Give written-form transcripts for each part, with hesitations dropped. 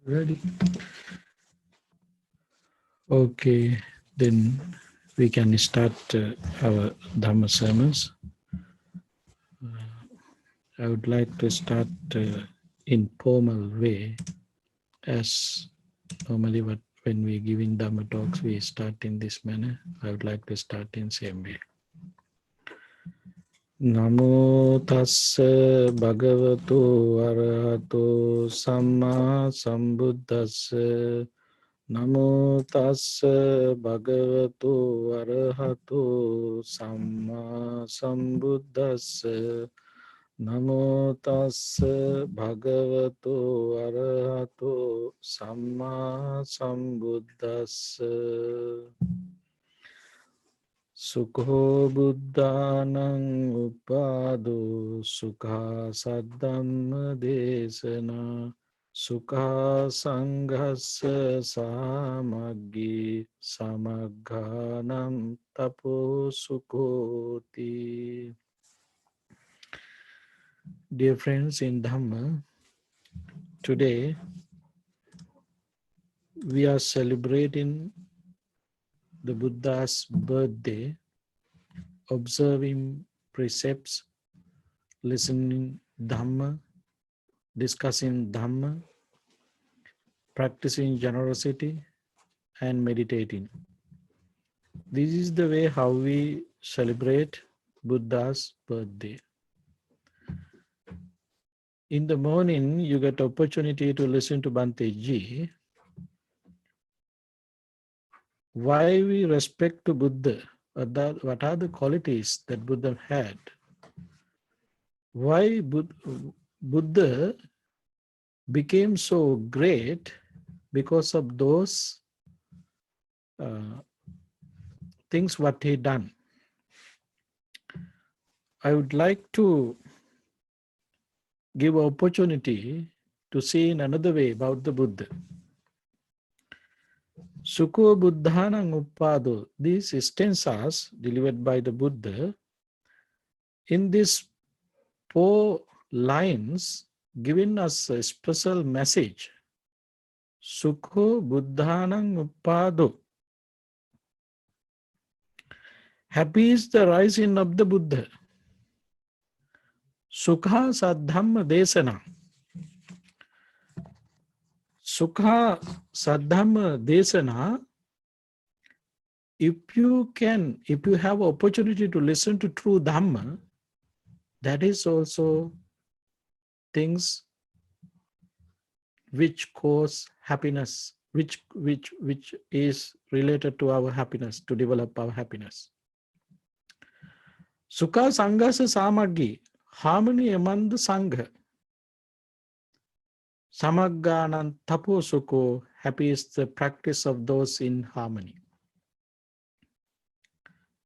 Ready? Okay, then we can start our Dhamma sermons. I would like to start in formal way, as normally when we giving Dhamma talks, we start in this manner. I would like to start in same way. Namo tassa bhagavato arahato samma sambuddhassa. Namo tassa bhagavato arahato samma sambuddhassa. Namo tassa bhagavato arahato samma sambuddhassa. Sukho buddhanang upado sukha saddhamma desana sukha sanghassa samaggi samagganam tapo sukhoti. Dear friends in Dhamma, today we are celebrating the Buddha's birthday, observing precepts, listening Dhamma, discussing Dhamma, practicing generosity, and meditating. This is the way how we celebrate Buddha's birthday. In the morning, you get opportunity to listen to Bhante G. Why we respect to Buddha? What are the qualities that Buddha had? Why Buddha became so great? Because of those things what he done. I would like to give an opportunity to see in another way about the Buddha. Sukho buddhanang uppado, these stanzas delivered by the Buddha, in these 4 lines giving us a special message. Sukho buddhanang uppado. Happy is the rising of the Buddha. Sukha saddhamma desana. Sukha saddhamma desana. If you have opportunity to listen to true Dhamma, that is also things which cause happiness, which is related to our happiness, to develop our happiness. Sukha sanghasa samaggi, harmony among the sangha. Samagganan tapo sukho, happy is the practice of those in harmony.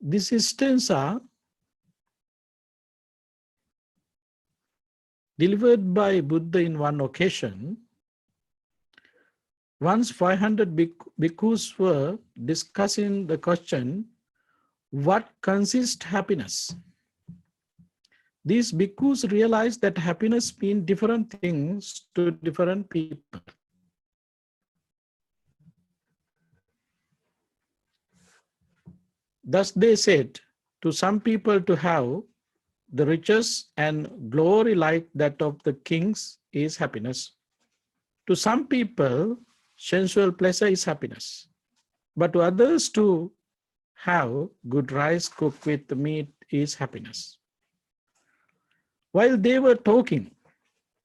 This stanza delivered by Buddha in one occasion. Once 500 bhikkhus were discussing the question, what consists happiness? These bhikkhus realized that happiness means different things to different people. Thus they said, to some people to have the riches and glory like that of the kings is happiness. To some people, sensual pleasure is happiness. But to others, to have good rice cooked with meat is happiness. While they were talking,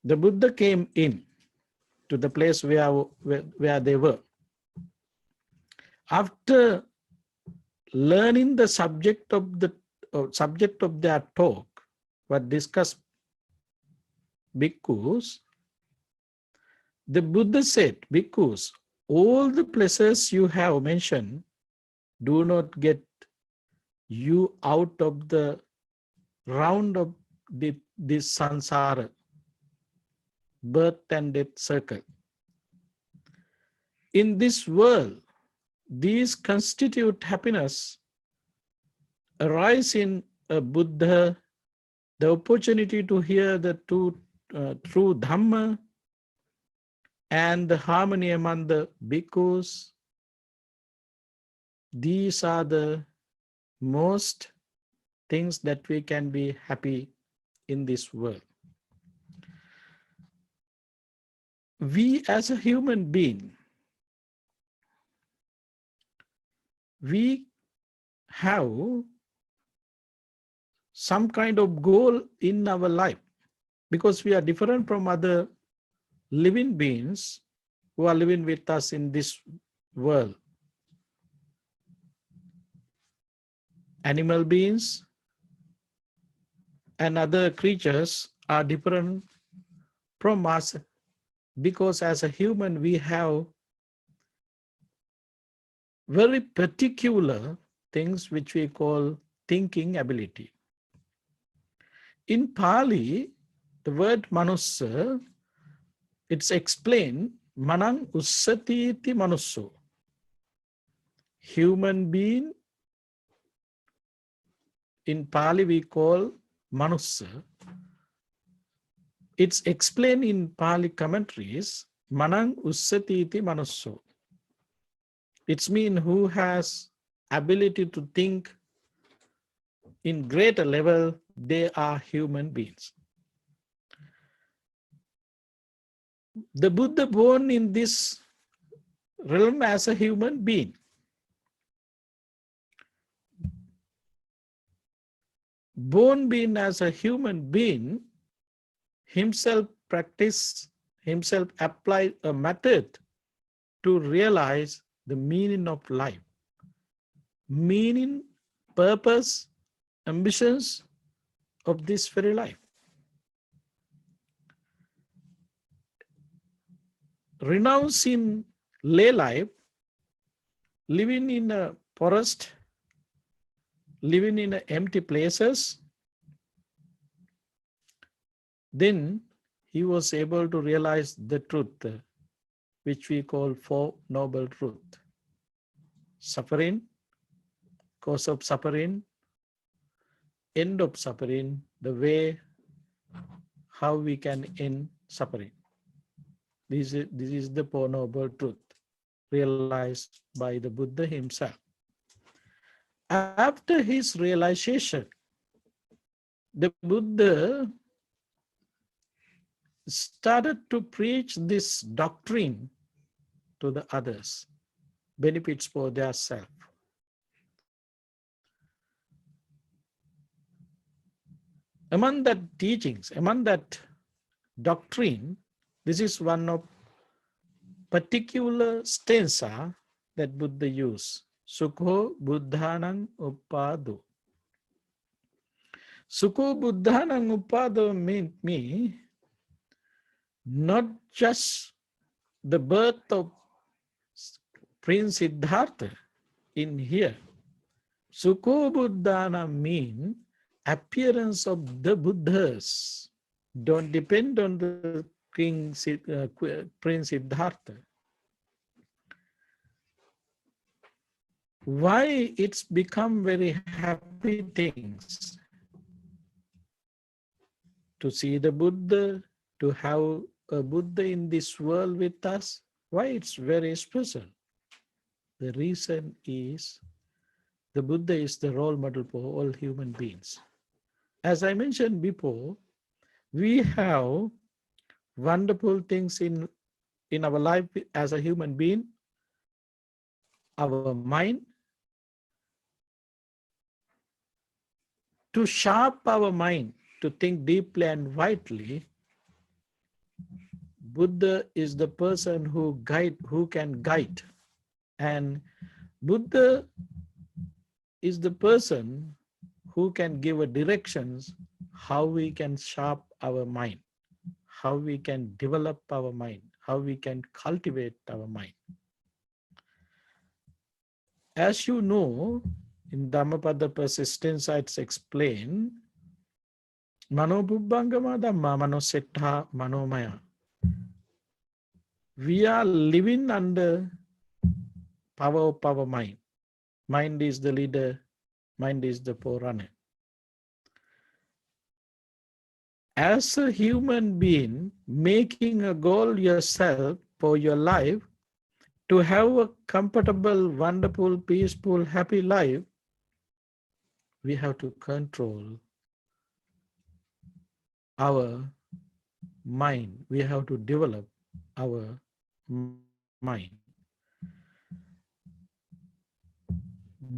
the Buddha came in to the place where they were. After learning the subject of their talk, what discussed bhikkhus, the Buddha said, bhikkhus, all the pleasures you have mentioned do not get you out of the round of this sansara, birth and death circle. In this world, these constitute happiness. Arise in a Buddha the opportunity to hear the true Dhamma, and the harmony among the bhikkhus. These are the most things that we can be happy in this world. We as a human being, we have some kind of goal in our life because we are different from other living beings who are living with us in this world. Animal beings and other creatures are different from us because as a human we have very particular things which we call thinking ability. In Pali, the word manussa, it's explained manang ussati iti manusso. Human being, in Pali we call manussa. It's explained in Pali commentaries, manang ussati iti manusso. It's mean who has ability to think in greater level, they are human beings. The Buddha born in this realm as a human being. Born being as a human being, himself practiced, himself applied a method to realize the meaning of life. Meaning, purpose, ambitions of this very life. Renouncing lay life, living in a forest, living in empty places, then he was able to realize the truth, which we call Four Noble Truths. Suffering, cause of suffering, end of suffering, the way how we can end suffering. This is the Four Noble Truth realized by the Buddha himself. After his realization, the Buddha started to preach this doctrine to the others, benefits for their self. Among that teachings, among that doctrine, this is one of particular stanza that Buddha used. Sukho buddhanang upado. Sukho buddhanang upado meant me not just the birth of Prince Siddhartha in here. Sukho buddhana mean appearance of the Buddhas. Don't depend on the Prince Siddhartha. Why it's become very happy things to see the Buddha, to have a Buddha in this world with us? Why it's very special? The reason is the Buddha is the role model for all human beings. As I mentioned before, we have wonderful things in our life as a human being, our mind. To sharp our mind, to think deeply and widely, Buddha is the person who can guide. And Buddha is the person who can give a directions how we can sharp our mind, how we can develop our mind, how we can cultivate our mind. As you know, in Dhammapada Persistence, it's explained, Mano Bubbangama Dhamma Mano Setta Manomaya. We are living under power of our mind. Mind is the leader, mind is the forerunner. As a human being, making a goal yourself for your life, to have a comfortable, wonderful, peaceful, happy life, we have to control our mind. We have to develop our mind.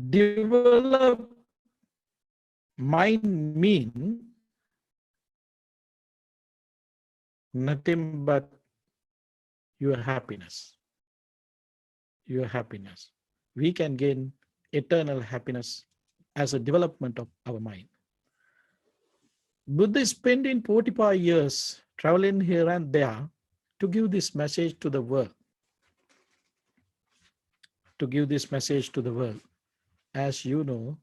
Develop mind mean nothing but your happiness. Your happiness. We can gain eternal happiness as a development of our mind. Buddha is spending 45 years traveling here and there to give this message to the world. To give this message to the world. As you know,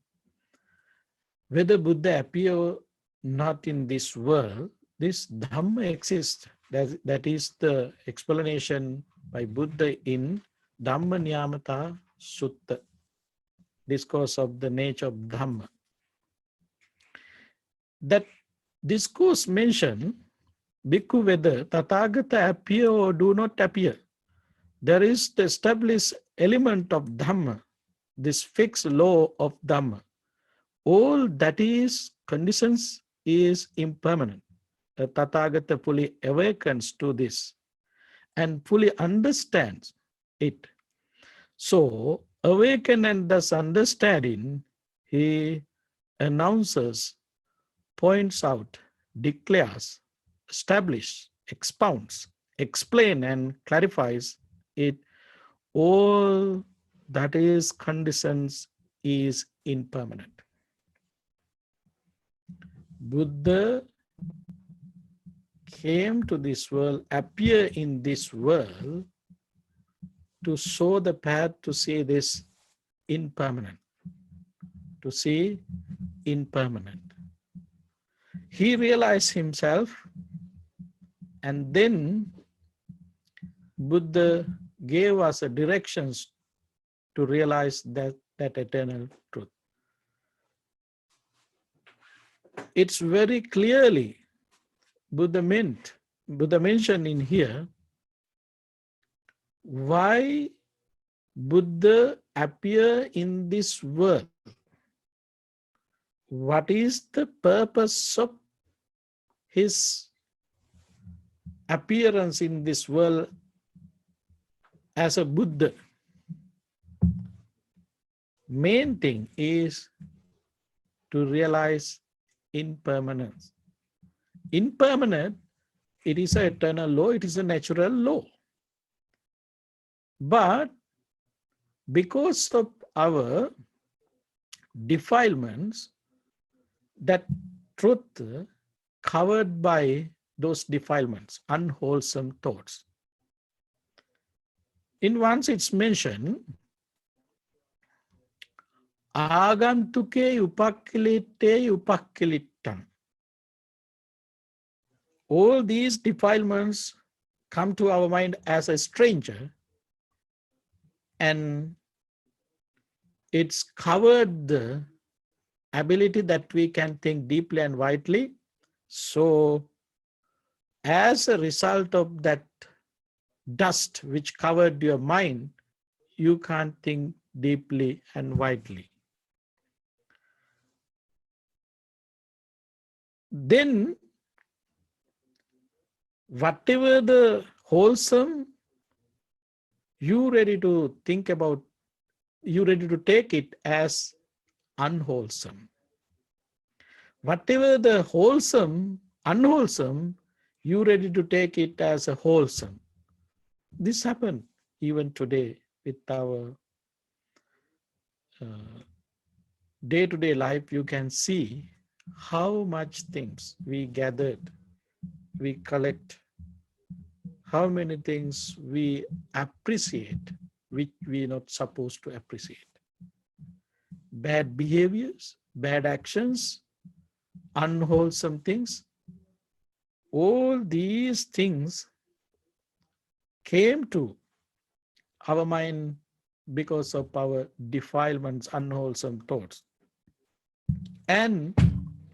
whether Buddha appear or not in this world, this Dhamma exists. That is the explanation by Buddha in Dhamma Niyamata Sutta, discourse of the nature of Dhamma. That discourse mention Bhikkhu whether Tathagata appear or do not appear. There is the established element of Dhamma, this fixed law of Dhamma. All that is conditions is impermanent. The Tathagata fully awakens to this and fully understands it. So, awaken and thus understanding, he announces, points out, declares, establishes, expounds, explains and clarifies it. All that is conditions is impermanent. Buddha came to this world, appear in this world to show the path to see this impermanent, to see impermanent. He realized himself, and then Buddha gave us a directions to realize that eternal truth. It's very clearly Buddha mentioned in here why Buddha appear in this world. What is the purpose of his appearance in this world as a Buddha? Main thing is to realize impermanence. Impermanent, it is an eternal law, it is a natural law. But because of our defilements, that truth covered by those defilements, unwholesome thoughts. In once it's mentioned, Agantuke upakkilite upakkilittam. All these defilements come to our mind as a stranger, and it's covered the ability that we can think deeply and widely. So as a result of that dust which covered your mind, you can't think deeply and widely. Then whatever the wholesome, you ready to think about, you ready to take it as unwholesome. Whatever the wholesome, unwholesome, you ready to take it as a wholesome. This happened even today with our day-to-day life. You can see how much things we gathered, we collect, how many things we appreciate, which we are not supposed to appreciate. Bad behaviors, bad actions, unwholesome things, all these things came to our mind because of our defilements, unwholesome thoughts. And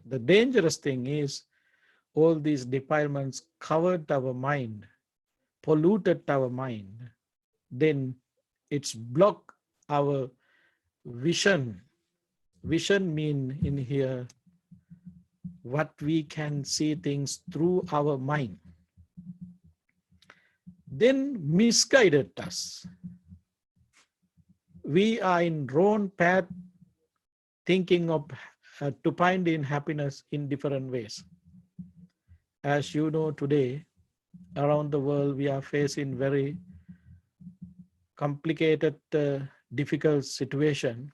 the dangerous thing is all these defilements covered our mind, polluted our mind, then it's blocked our vision. Vision mean in here what we can see things through our mind. Then misguided us. We are in wrong path, thinking of to find in happiness in different ways. As you know, today around the world we are facing very complicated, difficult situation.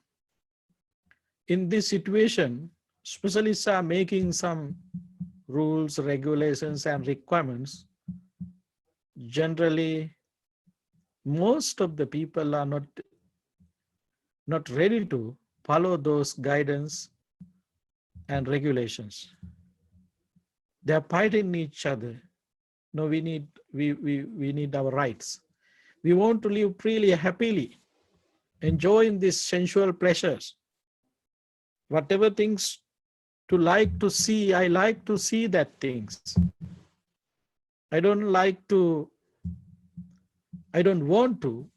In this situation, specialists are making some rules, regulations, and requirements. Generally, most of the people are not ready to follow those guidance and regulations. They are fighting each other. No, we need our rights. We want to live freely, happily, enjoying these sensual pleasures. Whatever things to like to see, I like to see that things. I don't want to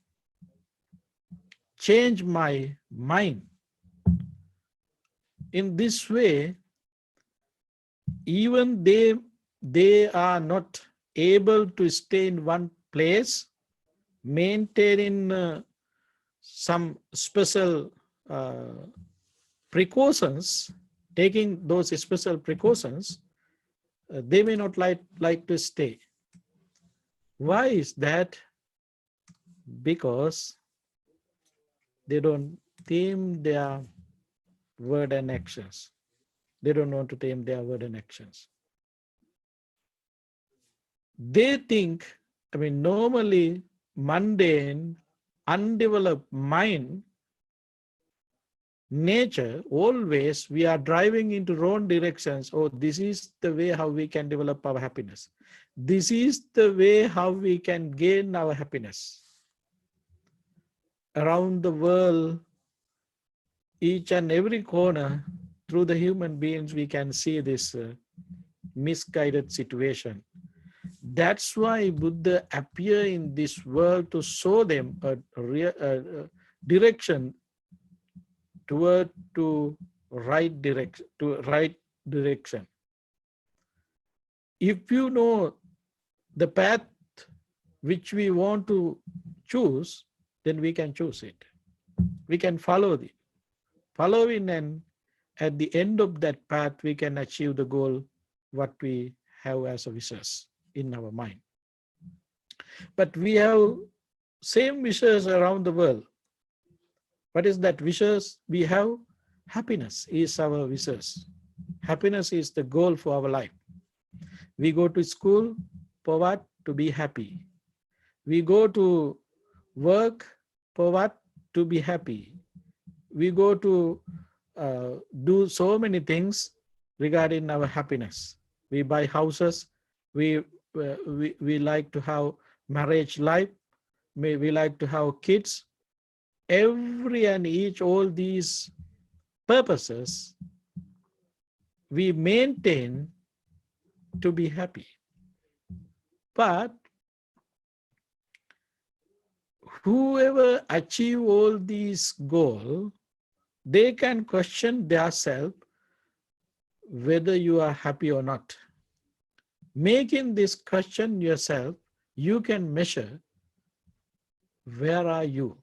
change my mind. In this way, even they are not able to stay in one place, maintaining some special precautions, taking those special precautions, they may not like to stay. Why is that? Because they don't tame their word and actions. They don't want to tame their word and actions. They think, normally mundane, undeveloped mind, nature, always we are driving into wrong directions. Oh, this is the way how we can develop our happiness. This is the way how we can gain our happiness. Around the world, each and every corner, through the human beings, we can see this misguided situation. That's why Buddha appeared in this world to show them a direction toward to right direction. If you know the path which we want to choose, then we can choose it. We can follow it. Following, and at the end of that path, we can achieve the goal what we have as a wishes in our mind. But we have same wishes around the world. What is that wishes? We have happiness is our wishes. Happiness is the goal for our life. We go to school for what? To be happy. We go to work for what? To be happy. We go to do so many things regarding our happiness. We buy houses. We like to have marriage life. We like to have kids. Every and each, all these purposes we maintain to be happy. But whoever achieve all these goals, they can question themselves whether you are happy or not. Making this question yourself, you can measure where are you.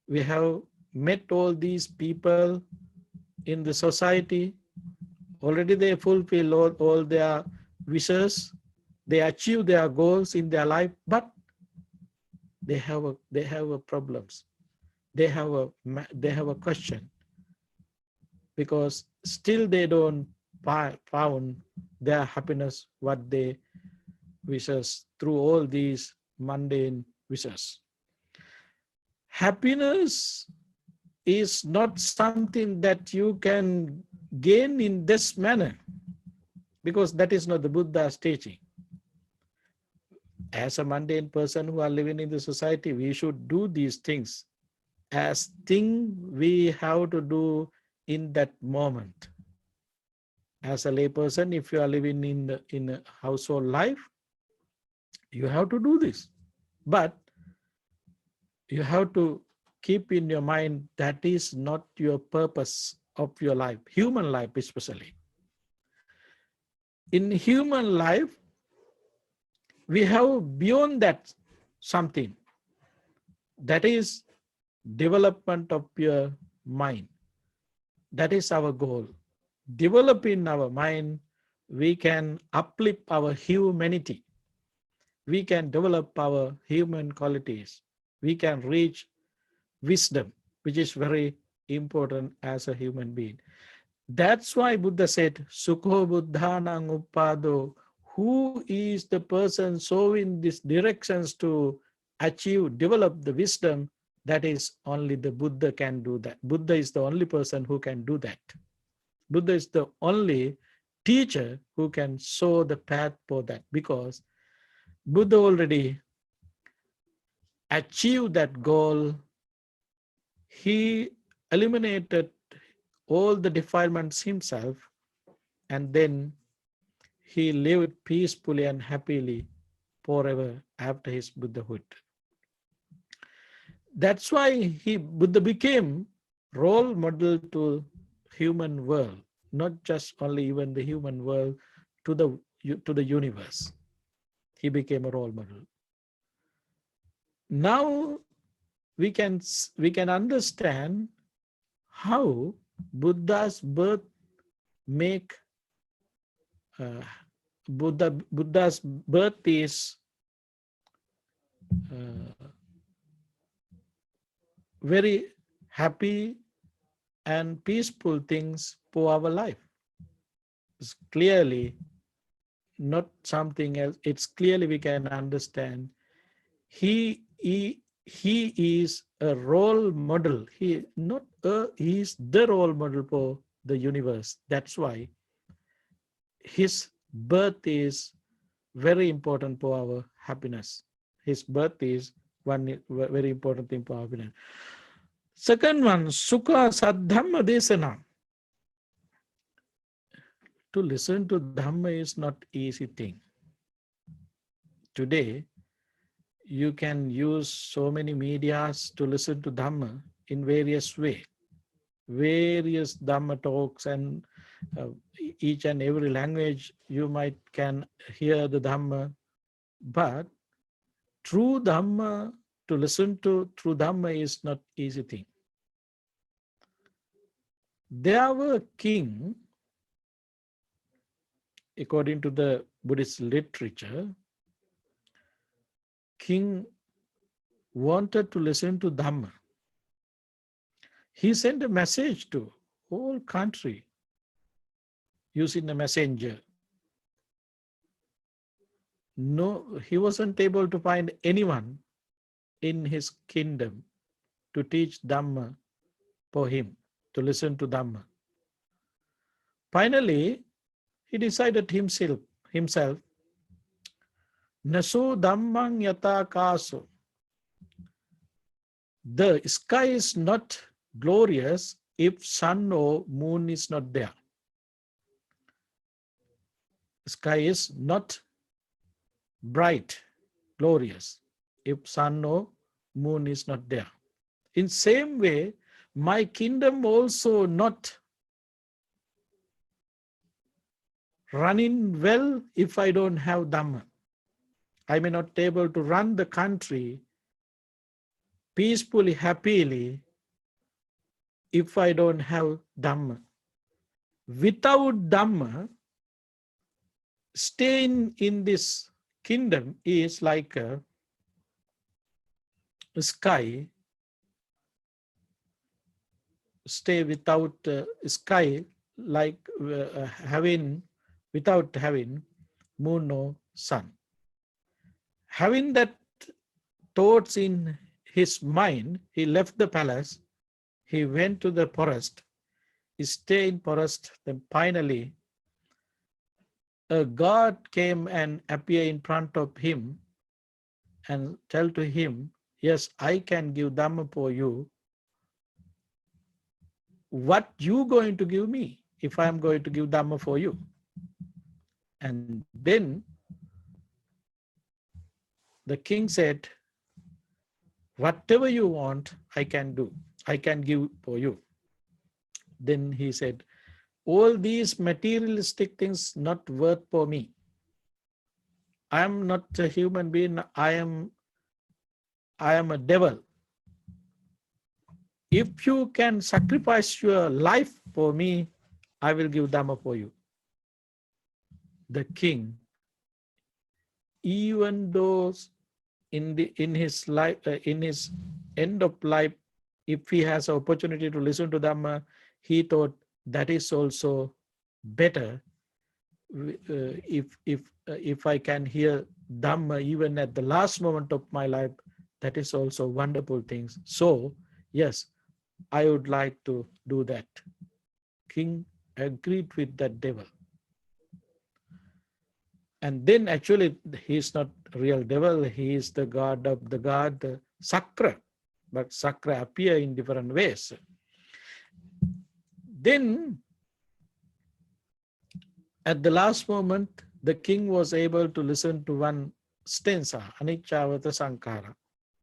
We have met all these people in the society. Already they fulfill all their wishes. They achieve their goals in their life, but they have problems. They have a question, because still they don't found their happiness, what they wishes through all these mundane wishes. Happiness is not something that you can gain in this manner, because that is not the Buddha's teaching. As a mundane person who are living in the society, we should do these things as thing we have to do in that moment. As a lay person, if you are living in a household life, You have to do this. But you have to keep in your mind that is not your purpose of your life, human life especially. In human life, we have beyond that something, that is development of your mind. That is our goal. Develop in our mind, we can uplift our humanity. We can develop our human qualities. We can reach wisdom, which is very important as a human being. That's why Buddha said, Sukho Buddhanang Upado, who is the person showing these directions to achieve, develop the wisdom, that is only the Buddha can do that. Buddha is the only person who can do that. Buddha is the only teacher who can show the path for that, because Buddha already achieved that goal. He eliminated all the defilements himself, and then he lived peacefully and happily forever after his Buddhahood. That's why Buddha became role model to human world, not just only even the human world, to the universe. He became a role model. Now we can understand how Buddha's birth make Buddha's birth is very happy and peaceful things for our life. It's clearly not something else. It's clearly we can understand he is a role model. He is the role model for the universe. That's why his birth is very important for our happiness. His birth is one very important thing for our happiness. Second one, Sukha Saddhamma Desana. To listen to Dhamma is not easy thing. Today, you can use so many medias to listen to Dhamma in various ways. Various Dhamma talks, and each and every language you might can hear the Dhamma. But true Dhamma, to listen to true Dhamma is not easy thing. There were king, according to the Buddhist literature, king wanted to listen to Dhamma. He sent a message to whole country using a messenger. No, he wasn't able to find anyone in his kingdom to teach Dhamma for him, to listen to Dhamma. Finally, he decided himself, Naso Dhammang Yata Kaso. The sky is not glorious if sun or moon is not there. Sky is not bright, glorious, if sun or moon is not there. In same way, my kingdom also not running well if I don't have Dhamma. I may not be able to run the country peacefully, happily, if I don't have Dhamma. Without Dhamma, staying in this kingdom is like a sky. Stay without sky, like without having moon or sun. Having that thoughts in his mind, he left the palace. He went to the forest. He stayed in forest. Then finally, a god came and appeared in front of him and tell to him, yes, I can give Dhamma for you. What you going to give me if I am going to give Dhamma for you? And then The king said, whatever you want, I can do. I can give for you. Then he said, all these materialistic things not worth for me. I am not a human being. I am a devil. If you can sacrifice your life for me, I will give Dhamma for you. The king, even though in his life, in his end of life, if he has an opportunity to listen to Dhamma, he thought that is also better. If I can hear Dhamma even at the last moment of my life, that is also wonderful things. So yes, I would like to do that. King agreed with that devil. And then actually he is not real devil, he is the god of the god Sakra. But Sakra appear in different ways. Then at the last moment, the king was able to listen to one stanza, Ashcaryavath Sankhara.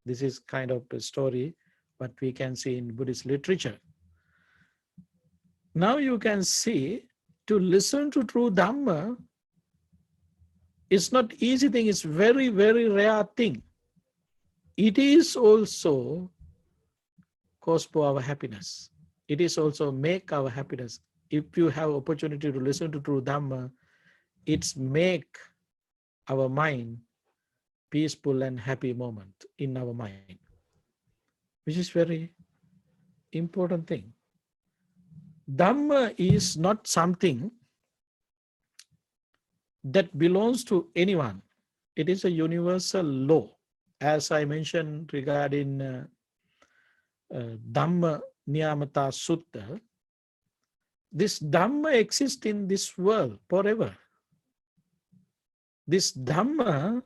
This is kind of a story, but we can see in Buddhist literature. Now you can see, to listen to true Dhamma is not easy thing, it's very, very rare thing. It is also cause for our happiness. It is also make our happiness. If you have opportunity to listen to true Dhamma, it's make our mind peaceful and happy moment in our mind, which is very important thing. Dhamma is not something that belongs to anyone. It is a universal law. As I mentioned regarding Dhamma Niyamata Sutta, this Dhamma exists in this world forever. This Dhamma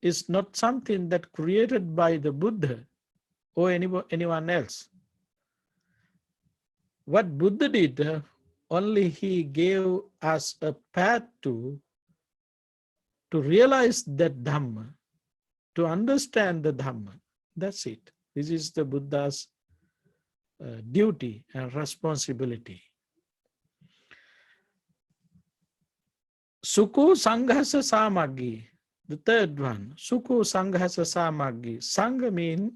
is not something that created by the Buddha or anyone else. What Buddha did, only he gave us a path to realize that Dhamma, to understand the Dhamma. That's it. This is the Buddha's duty and responsibility. Sukho Sanghasa Samaggi, the third one. Sukho Sanghasa Samaggi. Sangha means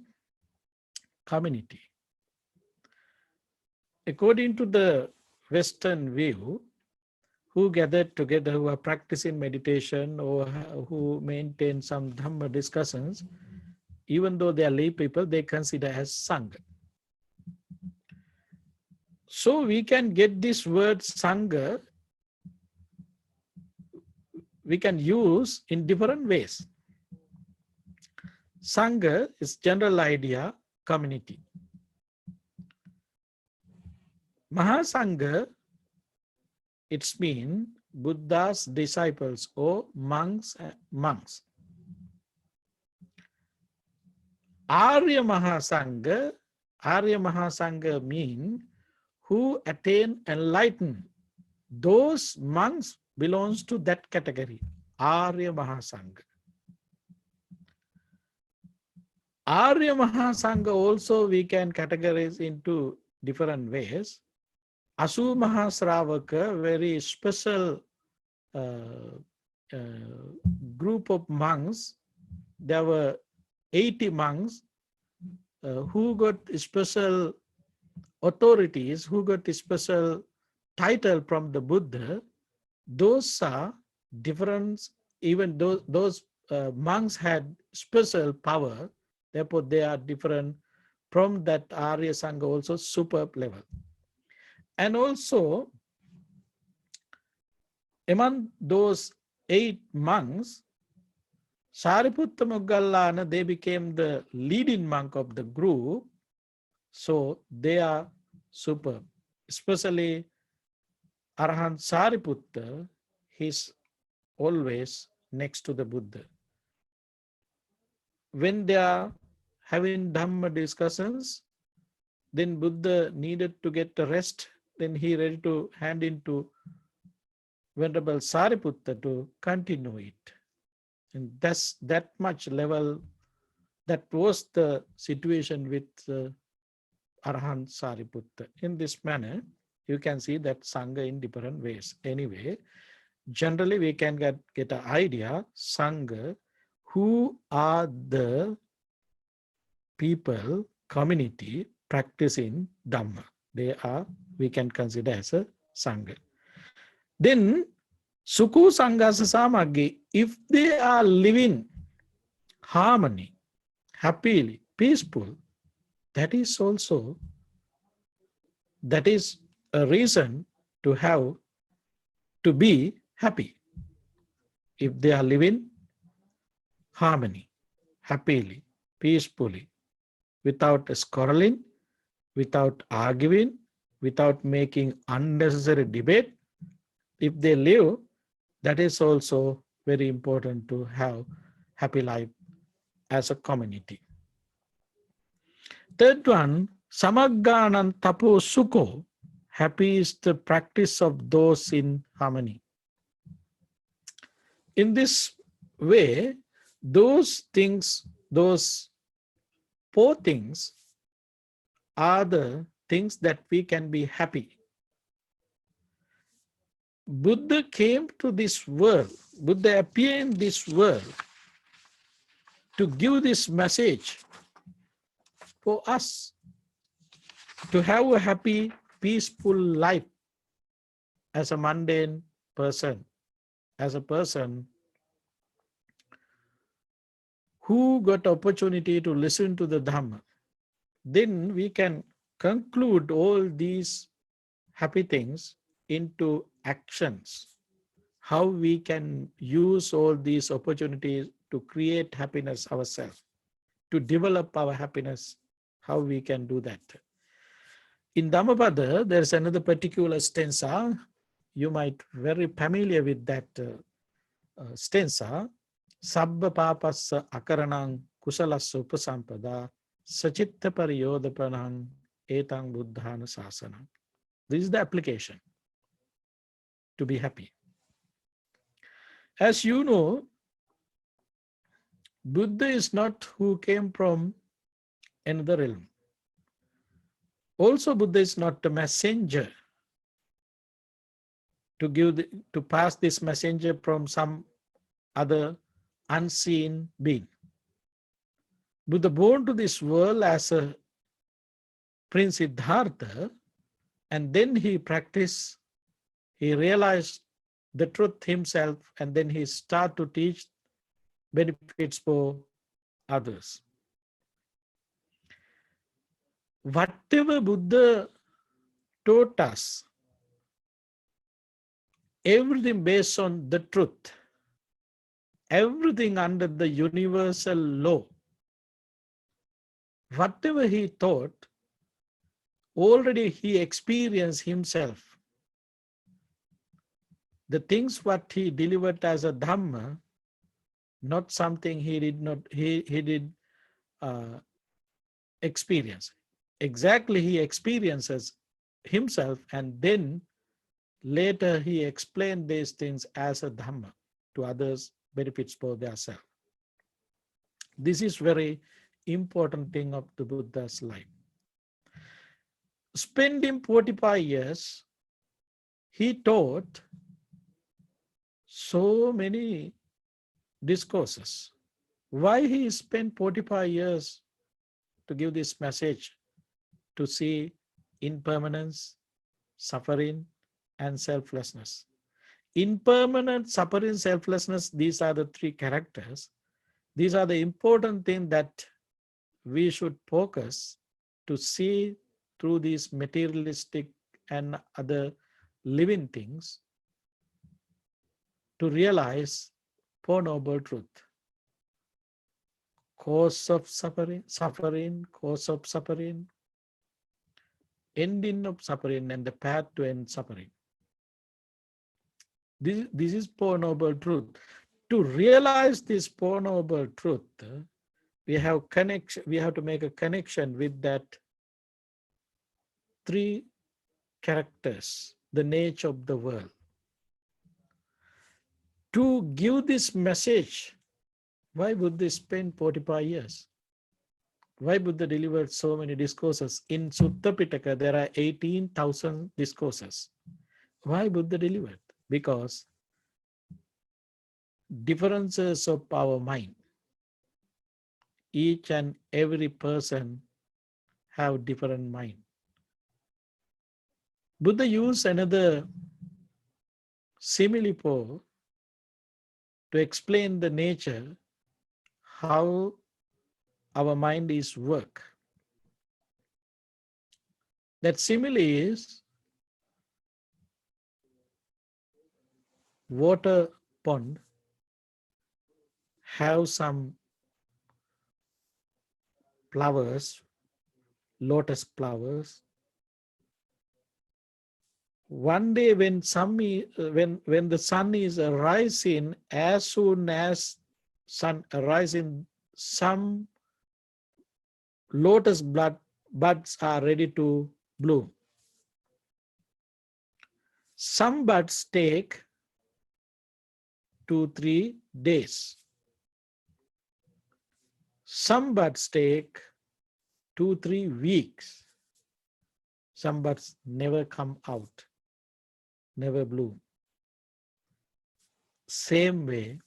community. According to the Western view, who gathered together, who are practicing meditation or who maintain some Dhamma discussions, even though they are lay people, they consider as Sangha. So we can get this word Sangha, we can use in different ways. Sangha is general idea, community. Mahasangha, it's mean Buddha's disciples or monks. Arya Mahasangha mean who attain enlightenment. Those monks belongs to that category, Arya Mahasangha. Arya Mahasangha also we can categorize into different ways. Asu Mahasravaka, very special group of monks. There were 80 monks who got special authorities, who got a special title from the Buddha. Those are different, even those monks had special power, therefore they are different from that Arya Sangha, also superb level. And also among those 8 monks, Sariputta Moggallana, they became the leading monk of the group, so they are superb. Especially Arahant Sariputta, he's always next to the Buddha. When they are having Dhamma discussions, then Buddha needed to get a rest, then he ready to hand into Venerable Sariputta to continue it. And that's that much level. That was the situation with Arahant Sariputta. In this manner, you can see that Sangha in different ways. Anyway, generally we can get an idea, Sangha, who are the people, community practicing Dhamma. They are, we can consider as a Sangha. Then, Sukhu Sanghasa Samaggi, if they are living harmony, happily, peaceful, that is also, that is a reason to have, to be happy. If they are living harmony, happily, peacefully, without quarreling, without arguing, without making unnecessary debate, if they live, that is also very important to have happy life as a community. Third one, Samagganan Tapo Sukho, happy is the practice of those in harmony. In this way, those things, those four things are the things that we can be happy. Buddha came to this world, Buddha appeared in this world to give this message for us to have a happy, peaceful life as a mundane person, as a person who got opportunity to listen to the Dhamma. Then we can conclude all these happy things into actions. How we can use all these opportunities to create happiness ourselves, to develop our happiness, how we can do that. In Dhammapada, there's another particular stanza. You might very familiar with that stanza. Sabba papassa akaranang kusalassa upasampada sachitta pariyodapanang etang buddhana sasanam. This is the application to be happy. As you know, Buddha is not who came from another realm. Also, Buddha is not the messenger to give to pass this messenger from some other unseen being. Buddha born to this world as a Prince Siddhartha, and then he practiced, he realized the truth himself, and then he started to teach benefits for others. Whatever Buddha taught us, everything based on the truth, everything under the universal law. Whatever he taught, already he experienced himself. The things what he delivered as a Dhamma, not something he did not, he did experience. Exactly he experiences himself, and then later he explained these things as a Dhamma to others, benefits for themselves. This is very important thing of the Buddha's life. Spending 45 years, he taught so many discourses. Why he spent 45 years to give this message, to see impermanence, suffering, and selflessness. Impermanent, suffering, selflessness, these are the three characters. These are the important things that we should focus to see through these materialistic and other living things, to realize Four Noble Truth. Cause of suffering, cause of suffering, ending of suffering, and the path to end suffering. This is Four Noble Truth. To realize this Four Noble Truth, we have to make a connection with that three characters, the nature of the world. To give this message Why Buddha spent 45 years? Why Buddha delivered so many discourses? In Sutta Pitaka, there are 18,000 discourses. Why Buddha delivered? Because differences of our mind. Each and every person have different mind. Buddha used another simile to explain the nature, how our mind is work. That simile is water pond have some flowers, lotus flowers. One day when when the sun is rising, as soon as sun rising, some lotus buds are ready to bloom. Some buds take 2-3 days. Some buds take 2-3 weeks. Some buds never come out, never bloom. Same way,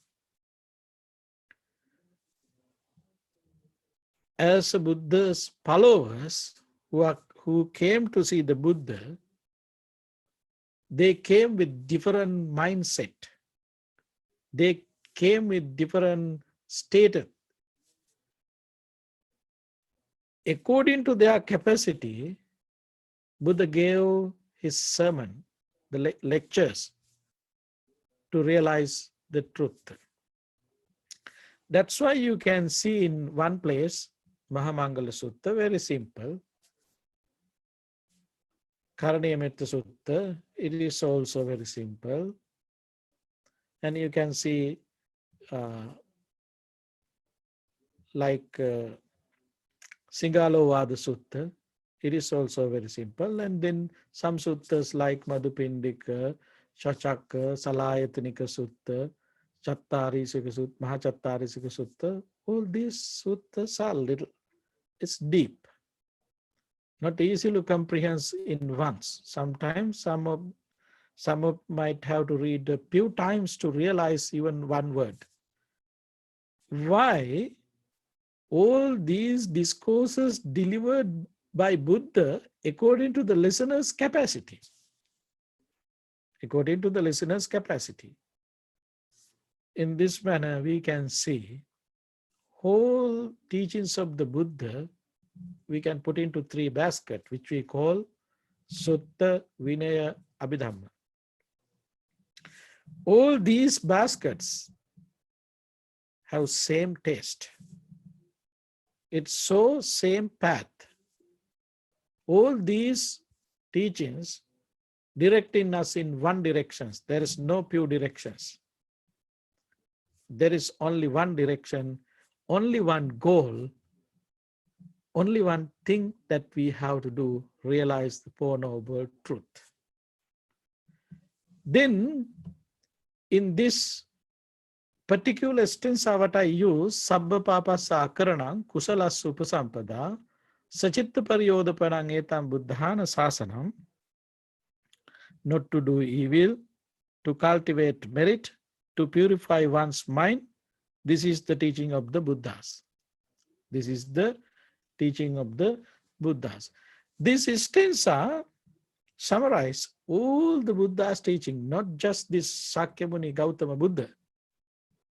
as Buddha's followers who came to see the Buddha, they came with different mindset. They came with different status. According to their capacity, Buddha gave his sermon, the lectures, to realize the truth. That's why you can see in one place, Mahamangala Sutta, very simple. Karaniyametta Sutta, it is also very simple. And you can see Singhala Vada Sutta, it is also very simple. And then some suttas like Madhupindika, Shachaka, Salayatanika Sutta, Chattarisika Sutta, Mahachattarisika Sutta, all these suttas are little, it's deep. Not easy to comprehend in once. Sometimes some might have to read a few times to realize even one word. Why? All these discourses delivered by Buddha according to the listener's capacity. According to the listener's capacity. In this manner, we can see whole teachings of the Buddha we can put into 3 baskets, which we call Sutta, Vinaya, Abhidhamma. All these baskets have same taste. It's so same path. All these teachings directing us in one direction. There is no few directions. There is only one direction, only one goal, only one thing that we have to do, realize the Four Noble Truth. Then, in this particular stanza what I use, Sabba Papa Sakaranam, Kusala Supasampada, Sachitta Paryodapanang Etam Buddhana Sasanam, not to do evil, to cultivate merit, to purify one's mind. This is the teaching of the Buddhas. This is the teaching of the Buddhas. This stanza summarize all the Buddha's teaching, not just this Sakyamuni Gautama Buddha,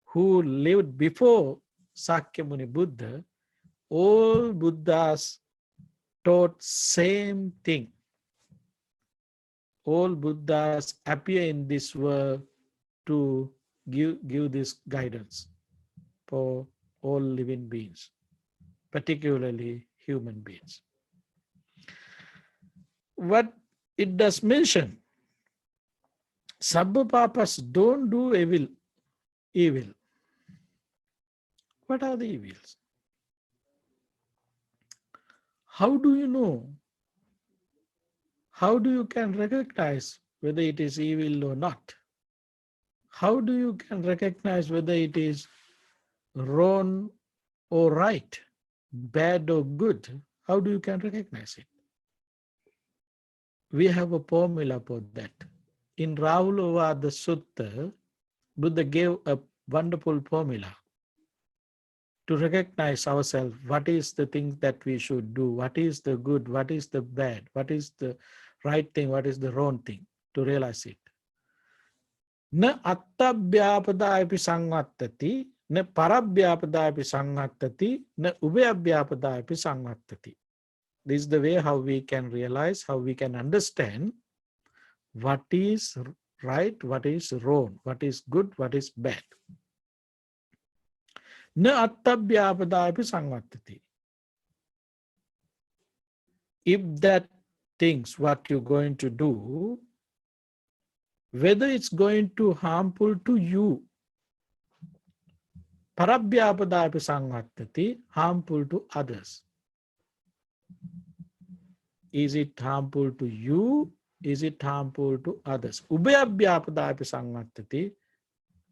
who lived before Sakyamuni Buddha. All Buddhas taught same thing. All Buddhas appear in this world to give this guidance for all living beings, particularly human beings. What it does mention, Sabba Papas don't do evil. What are the evils? How do you know? How do you can recognize whether it is evil or not? How do you can recognize whether it is wrong or right, bad or good? How do you can recognize it? We have a formula for that. In Rahulava the Sutta, Buddha gave a wonderful formula to recognize ourselves. What is the thing that we should do? What is the good? What is the bad? What is the right thing? What is the wrong thing? To realize it. Na attabhyapadāyapi sanvattati, na parabhyapadāyapi sanvattati, na ubhayabhyapadāyapi sanvattati. This is the way how we can realize, how we can understand what is right, what is wrong, what is good, what is bad. Na attabhyapadāyapi sanvattati. If that things what you're going to do, whether it's going to harmful to you, parabhyapadāyapi sanvattati, harmful to others. Is it harmful to you? Is it harmful to others? Ubhayabhyapadāyapi sanvattati,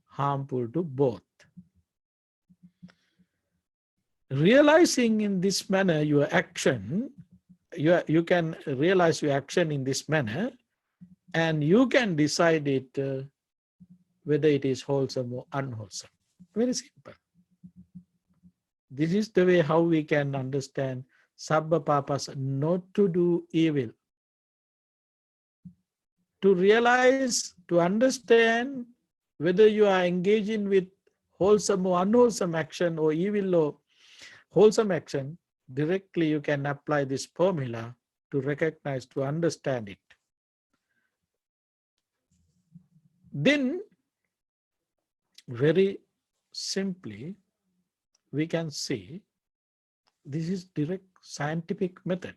harmful to both. Realizing in this manner your action, you can realize your action in this manner, and you can decide it whether it is wholesome or unwholesome. Very simple. This is the way how we can understand Sabbha papas, not to do evil. To realize, to understand whether you are engaging with wholesome or unwholesome action, or evil or wholesome action, directly you can apply this formula to recognize, to understand it. Then, very simply, we can see this is direct scientific method.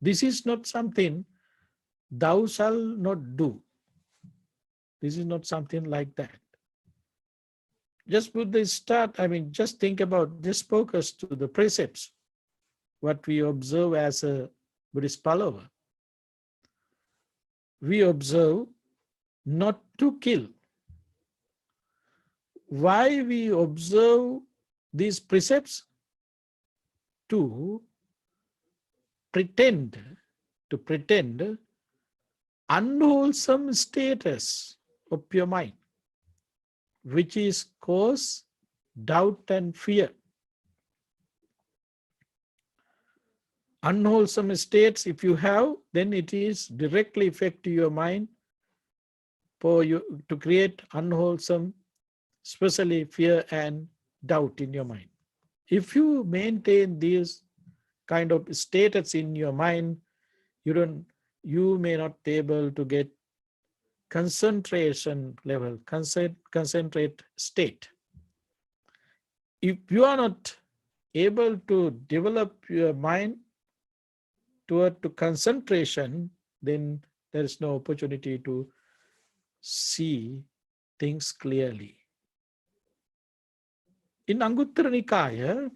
This is not something thou shalt not do. This is not something like that. Just put the start, just think about, just focus to the precepts, what we observe as a Buddhist follower. We observe not to kill. Why we observe these precepts? To pretend unwholesome status of your mind, which is cause doubt and fear. Unwholesome states, if you have, then it is directly affect your mind for you to create unwholesome, especially fear and doubt in your mind. If you maintain these kind of status in your mind, you may not be able to get concentration level, concentrate state. If you are not able to develop your mind toward to concentration, then there is no opportunity to see things clearly. In Anguttara Nikaya,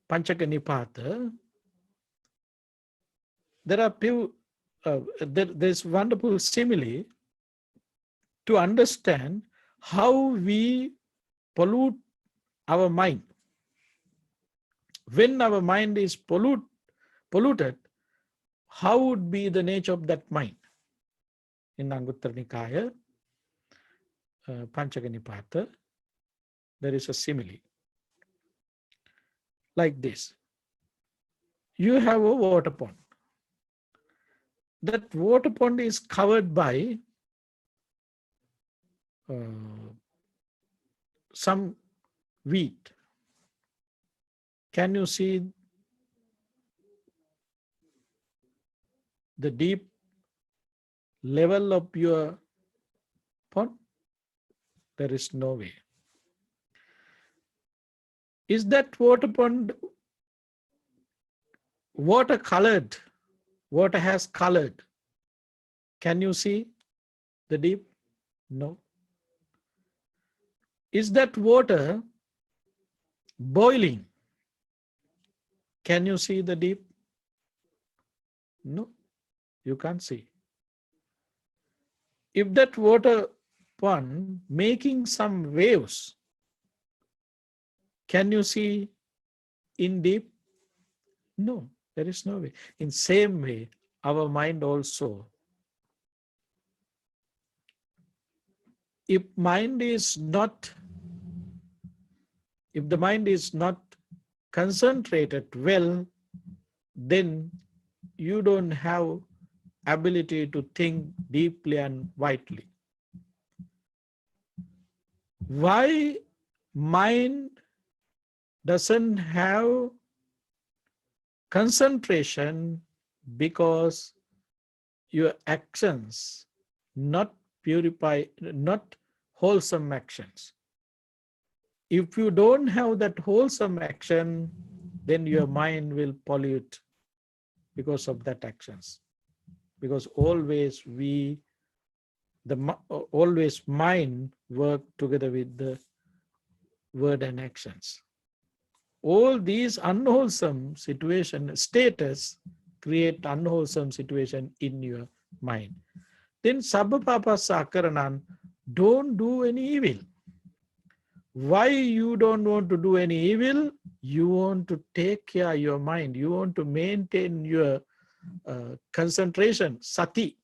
Panchaka Nipata, there are there's wonderful simile to understand how we pollute our mind. When our mind is polluted, how would be the nature of that mind? In Anguttara Nikaya, Panchaka Nipata, there is a simile like this. You have a water pond. That water pond is covered by some wheat. Can you see the deep level of your pond? There is no way. Is that water pond water colored? Water has colored. Can you see the deep? No. Is that water boiling? Can you see the deep? No, you can't see. If that water on making some waves. Can you see in deep? No, there is no way. In same way, our mind also. If the mind is not concentrated well, then you don't have ability to think deeply and widely. Why mind doesn't have concentration? Because your actions not wholesome actions. If you don't have that wholesome action, then your mind will pollute because of that actions. Because always mind work together with the word and actions. All these unwholesome status create unwholesome situation in your mind. Then sabba papa sakaranan, don't do any evil. Why you don't want to do any evil? You want to take care of your mind. You want to maintain your concentration, sati.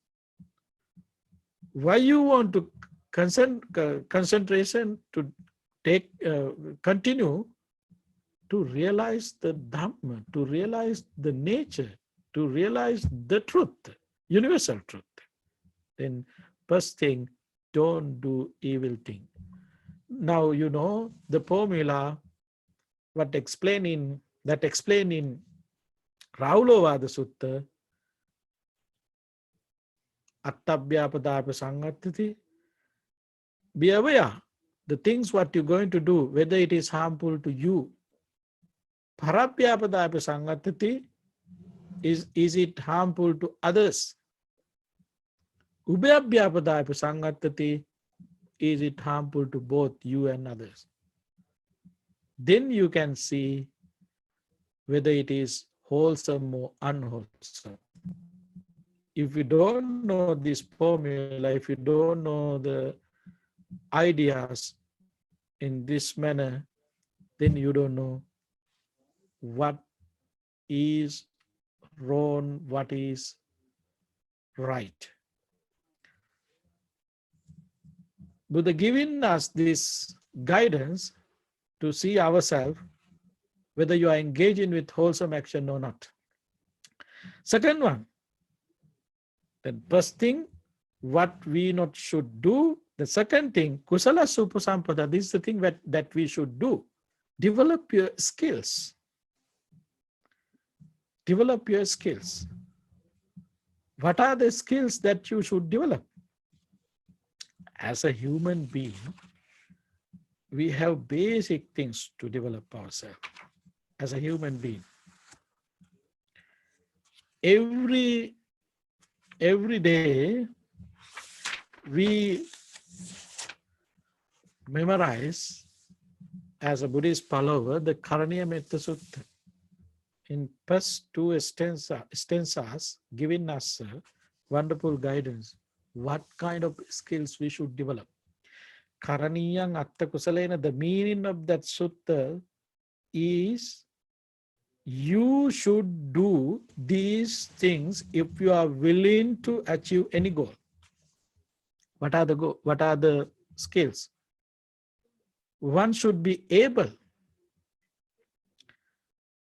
Why you want to concentration to continue to realize the Dhamma, to realize the nature, to realize the truth, universal truth. Then first thing, don't do evil thing. Now you know the formula that explain in Raulovada Sutta, Attabhyapadapa Sangatati. Be aware the things what you're going to do, whether it is harmful to you. Parabhyapadapa Sangatati, is it harmful to others? Ubhyabhyapadapa Sangatati, is it harmful to both you and others? Then you can see whether it is wholesome or unwholesome. If you don't know this formula, if you don't know the ideas in this manner, then you don't know what is wrong, what is right. Buddha giving us this guidance to see ourselves whether you are engaging with wholesome action or not. Second one, the first thing, what we not should do. The second thing, kusala supasampada, this is the thing that we should do. Develop your skills. Develop your skills. What are the skills that you should develop? As a human being, we have basic things to develop ourselves. As a human being, every day we memorize, as a Buddhist follower, the Karaniya Metta Sutta. In first two stanzas giving us wonderful guidance, what kind of skills we should develop. Karaniyang atta kusalena, the meaning of that sutta is you should do these things if you are willing to achieve any goal. What are the skills? One should be able,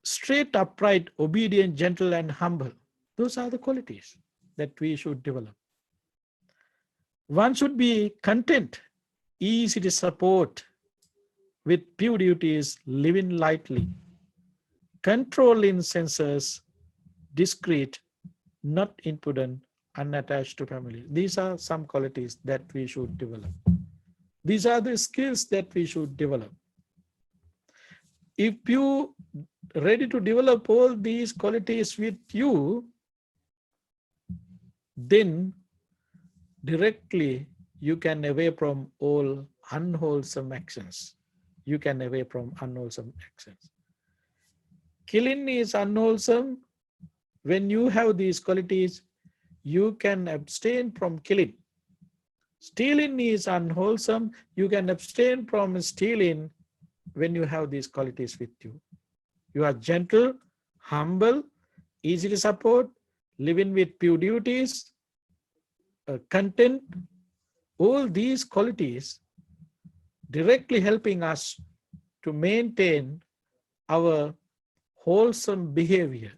straight, upright, obedient, gentle, and humble. Those are the qualities that we should develop. One should be content, easy to support, with pure duties, living lightly, controlling senses, discreet, not impudent, unattached to family. These are some qualities that we should develop. These are the skills that we should develop. If you are ready to develop all these qualities with you, then directly you can away from all unwholesome actions. You can away from unwholesome actions. Killing is unwholesome. When you have these qualities, you can abstain from killing. Stealing is unwholesome. You can abstain from stealing when you have these qualities with you. You are gentle, humble, easy to support, living with pure duties, content, all these qualities directly helping us to maintain our wholesome behavior,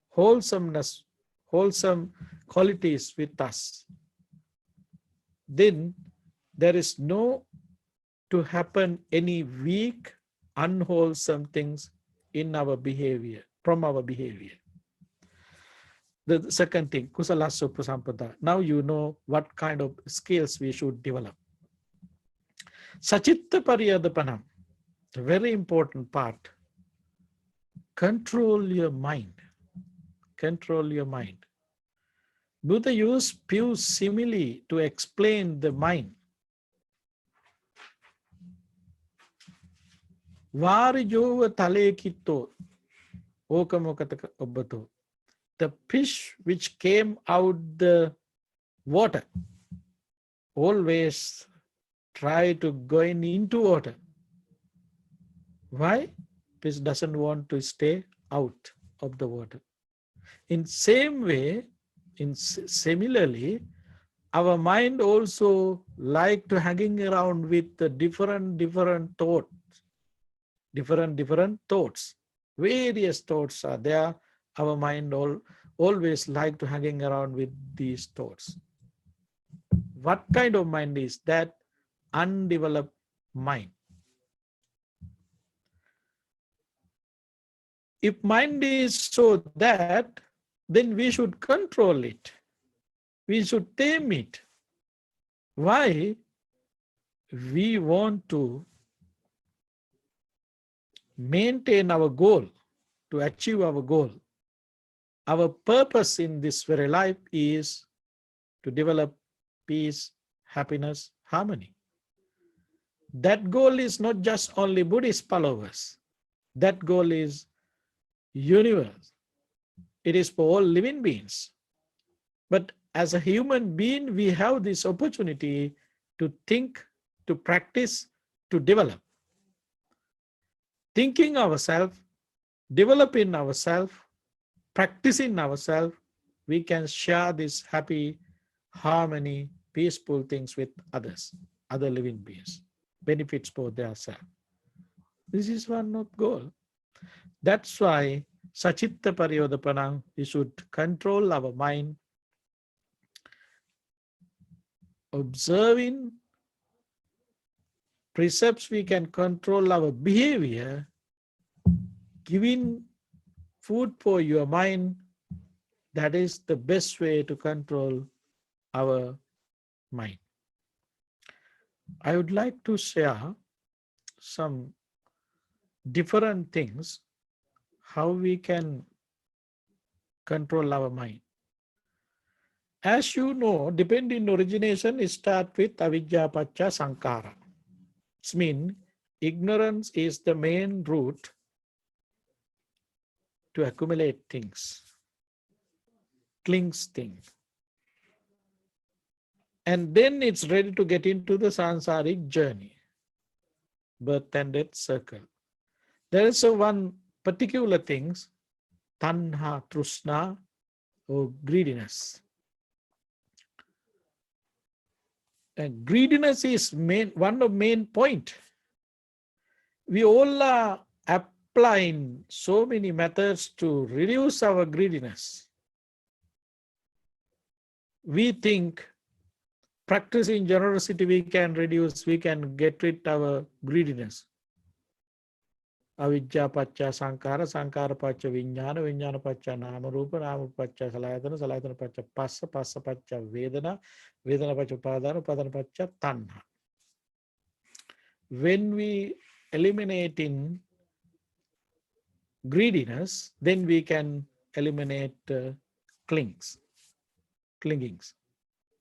wholesomeness, wholesome qualities with us. Then there is no to happen any weak, unwholesome things in our behavior, from our behavior. The second thing, kusala suprasampada. Now you know what kind of skills we should develop. Sachitta pariyadapanam, a very important part. Control your mind. Control your mind. Buddha used pure simile to explain the mind. Varijova tale kitto okamokataka obbato. The fish which came out the water always try to go into water. Why? Fish doesn't want to stay out of the water. In same way, similarly, our mind also like to hanging around with the different thoughts. Different thoughts. Various thoughts are there. Our mind always like to hanging around with these thoughts. What kind of mind is that? Undeveloped mind. If mind is so that, then we should control it. We should tame it. Why? We want to maintain our goal, to achieve our goal. Our purpose in this very life is to develop peace, happiness, harmony. That goal is not just only Buddhist followers. That goal is universe. It is for all living beings. But as a human being, we have this opportunity to think, to practice, to develop. Thinking ourselves, developing ourselves, practicing ourselves, we can share this happy, harmony, peaceful things with others, other living beings. Benefits for themselves. This is one of goal. That's why Sachitta Pariyodapana, we should control our mind, observing precepts, we can control our behavior, giving food for your mind. That is the best way to control our mind. I would like to share some different things, how we can control our mind. As you know, dependent origination starts with avidya pacha sankara. It means ignorance is the main root to accumulate things, clings things. And then it's ready to get into the sansaric journey, birth and death circle. There is one particular things, tanha, trusna, or greediness. And greediness is one of main point. We all are applying so many methods to reduce our greediness. We think practicing generosity we can reduce, we can get rid of our greediness. Avidya pacha sankara, sankara pacha vijnana, vijnana pacha nama rupa, nama pacha salayatana, salayatana pacha passa, passa pacha vedana, vedana pacha upadana, upadana pacha tanha. When we eliminating greediness, then we can eliminate clingings.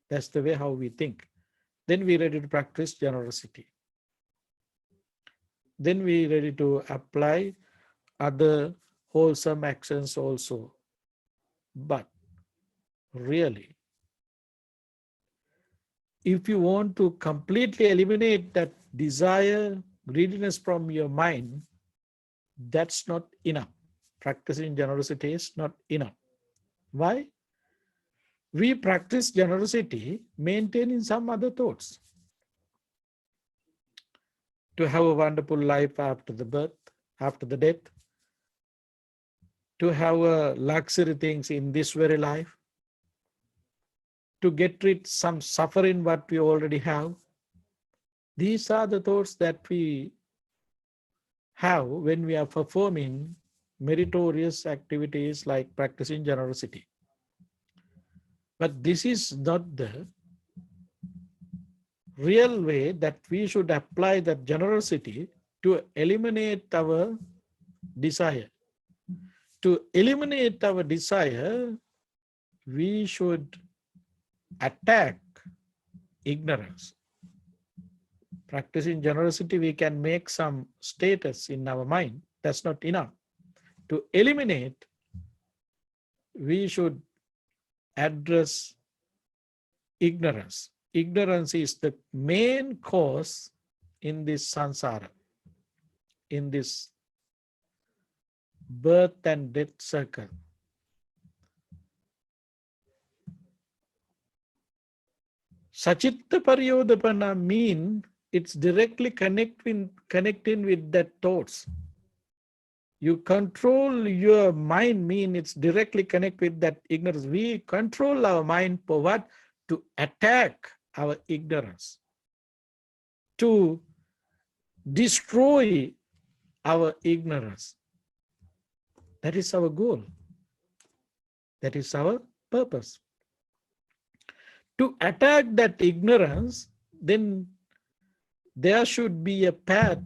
That's the way how we think. Then we ready to practice generosity. Then we ready to apply other wholesome actions also. But really, if you want to completely eliminate that desire, greediness from your mind, that's not enough. Practicing generosity is not enough. Why? We practice generosity maintaining some other thoughts. To have a wonderful life after the birth, after the death, to have luxury things in this very life, to get rid some suffering what we already have. These are the thoughts that we have when we are performing meritorious activities like practicing generosity. But this is not the real way that we should apply that generosity to eliminate our desire. To eliminate our desire, we should attack ignorance. Practicing generosity, we can make some status in our mind. That's not enough. To eliminate, we should address ignorance. Ignorance is the main cause in this samsara, in this birth and death circle. Sachitta Paryodapana mean it's directly connecting with that thoughts. You control your mind mean it's directly connect with that ignorance. We control our mind for what? To attack our ignorance, to destroy our ignorance. That is our goal. That is our purpose. To attack that ignorance, then there should be a path.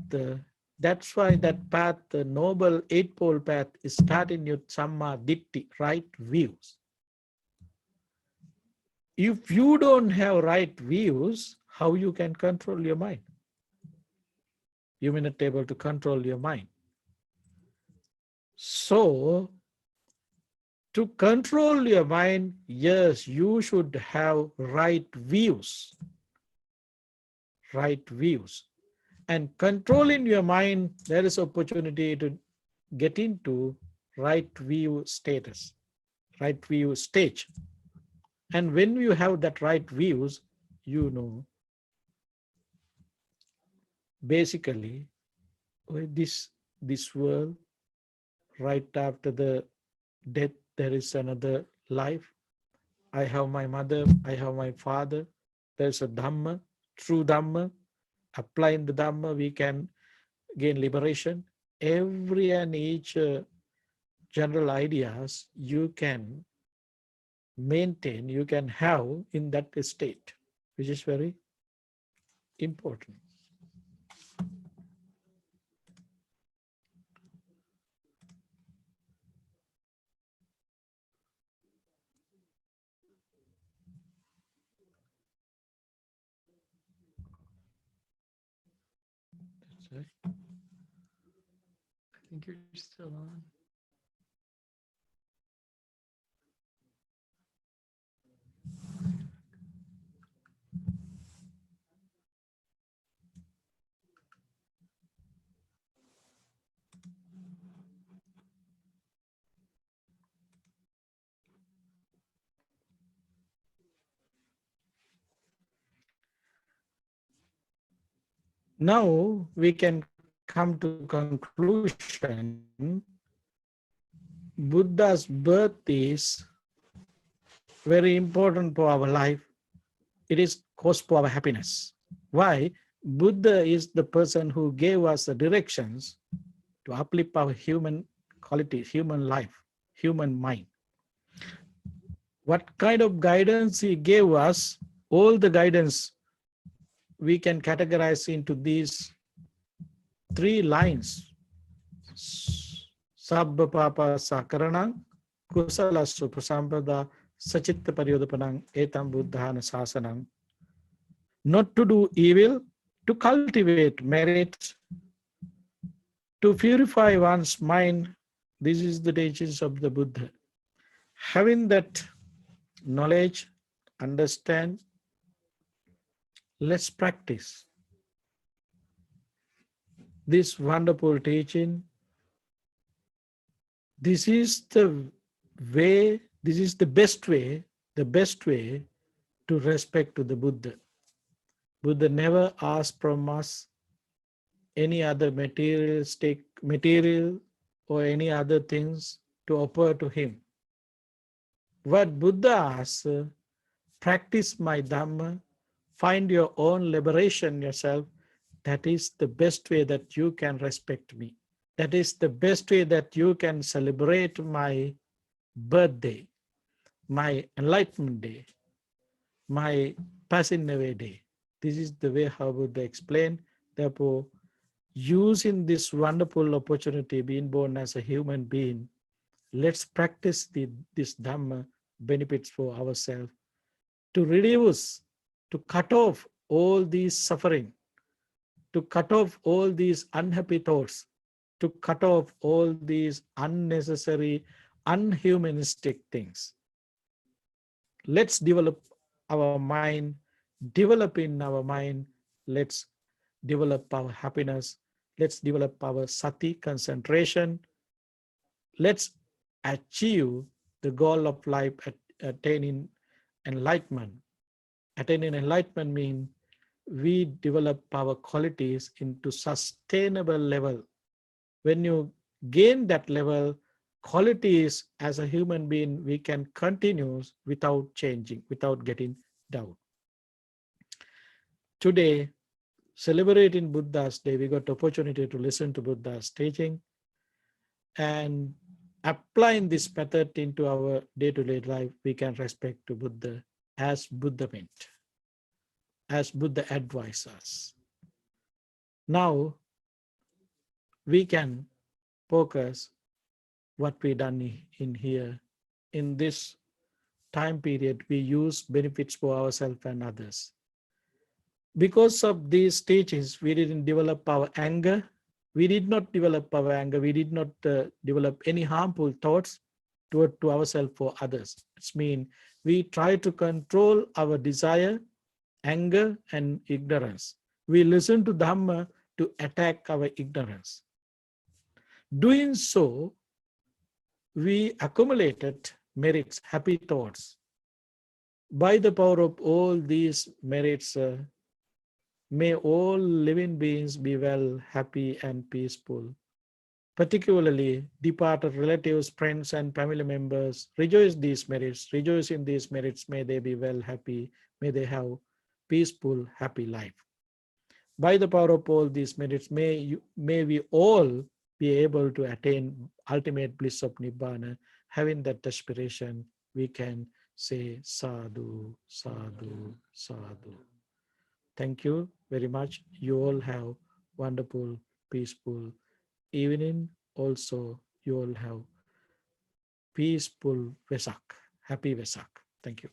That's why that path, the noble eightfold path, is starting with Samma Ditti, right views. If you don't have right views, how you can control your mind? You may not be able to control your mind. So, to control your mind, yes, you should have right views. Right views. And controlling your mind, there is opportunity to get into right view status, right view stage. And when you have that right views, you know, basically, this world, right after the death, there is another life. I have my mother, I have my father. There's a Dhamma, true Dhamma. Applying the Dhamma, we can gain liberation. Every and each general ideas you can maintain, you can have in that state, which is very important. That's right. I think you're still on. Now we can come to conclusion. Buddha's birth is very important for our life. It is cause for our happiness. Why? Buddha is the person who gave us the directions to uplift our human qualities, human life, human mind. What kind of guidance he gave us, all the guidance we can categorize into these 3 lines. Sabba papa sakaranang, kusala suprasampada, sachitta paryodapanang, etam buddhana sasanang. Not to do evil, to cultivate merit, to purify one's mind. This is the teachings of the Buddha. Having that knowledge, understand, Let's practice this wonderful teaching. This is the way, this is the best way to respect to the Buddha. Buddha never asked from us any other material or any other things to offer to him. What Buddha asks, practice my Dhamma, find your own liberation yourself. That is the best way that you can respect me. That is the best way that you can celebrate my birthday, my enlightenment day, my passing away day. This is the way how Buddha explained. Therefore, using this wonderful opportunity, being born as a human being, let's practice this Dhamma benefits for ourselves to reduce, to cut off all these suffering, to cut off all these unhappy thoughts, to cut off all these unnecessary, unhumanistic things. Let's develop our mind, develop in our mind, let's develop our happiness, let's develop our sati, concentration, let's achieve the goal of life, attaining enlightenment. Attaining enlightenment means we develop our qualities into sustainable level. When you gain that level, qualities as a human being, we can continue without changing, without getting down. Today, celebrating Buddha's Day, we got opportunity to listen to Buddha's teaching and applying this method into our day-to-day life. We can respect to Buddha as Buddha meant, as Buddha advised us. Now, we can focus what we done in here. In this time period, we use benefits for ourselves and others. Because of these teachings, we didn't develop our anger. We did not develop our anger. We did not develop any harmful thoughts to ourselves or others. It means we try to control our desire, anger, and ignorance. We listen to Dhamma to attack our ignorance. Doing so, we accumulated merits, happy thoughts. By the power of all these merits, may all living beings be well, happy, and peaceful. Particularly departed relatives, friends, and family members, rejoice these merits, rejoice in these merits. May they be well, happy, may they have peaceful, happy life. By the power of all these merits, may we all be able to attain ultimate bliss of Nibbana. Having that aspiration, we can say sadhu, sadhu, sadhu. Thank you very much. You all have wonderful, peaceful evening. Also, you all have peaceful Vesak. Happy Vesak. Thank you.